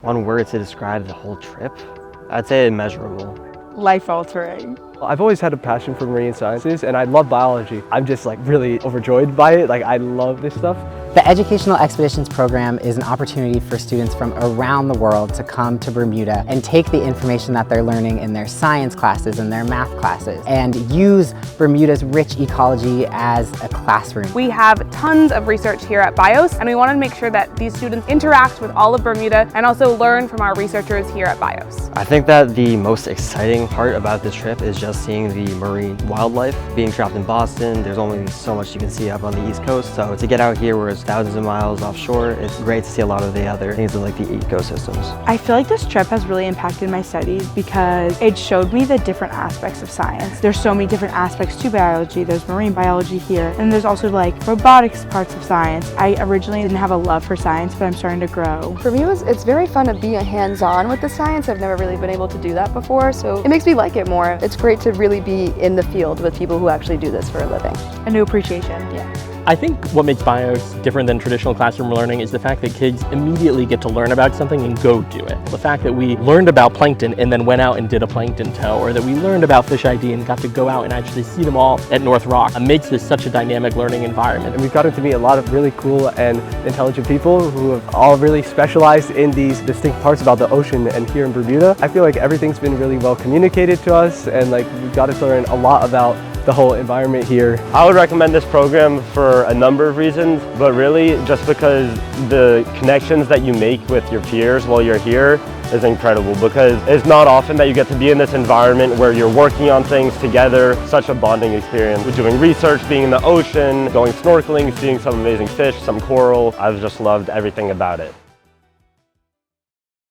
One word to describe the whole trip, I'd say immeasurable. Life-altering. I've always had a passion for marine sciences and I love biology. I'm just really overjoyed by it. I love this stuff. The Educational Expeditions program is an opportunity for students from around the world to come to Bermuda and take the information that they're learning in their science classes and their math classes and use Bermuda's rich ecology as a classroom. We have tons of research here at BIOS, and we wanted to make sure that these students interact with all of Bermuda and also learn from our researchers here at BIOS. I think that the most exciting part about this trip is just seeing the marine wildlife. Being trapped in Boston, there's only so much you can see up on the East Coast, so to get out here where it's thousands of miles offshore, it's great to see a lot of the other things in the ecosystems. I feel like this trip has really impacted my studies because it showed me the different aspects of science. There's so many different aspects to biology. There's marine biology here, and there's also robotics parts of science. I originally didn't have a love for science, but I'm starting to grow. For me, it's very fun to be hands-on with the science. I've never really been able to do that before, so it makes me like it more. It's great to really be in the field with people who actually do this for a living. A new appreciation. Yeah. I think what makes BIOS different than traditional classroom learning is the fact that kids immediately get to learn about something and go do it. The fact that we learned about plankton and then went out and did a plankton tow, or that we learned about fish ID and got to go out and actually see them all at North Rock, makes this such a dynamic learning environment. And we've gotten to meet a lot of really cool and intelligent people who have all really specialized in these distinct parts about the ocean. And here in Bermuda, I feel like everything's been really well communicated to us, and we've got to learn a lot about the whole environment here. I would recommend this program for a number of reasons, but really just because the connections that you make with your peers while you're here is incredible, because it's not often that you get to be in this environment where you're working on things together. Such a bonding experience. We're doing research, being in the ocean, going snorkeling, seeing some amazing fish, some coral. I've just loved everything about it.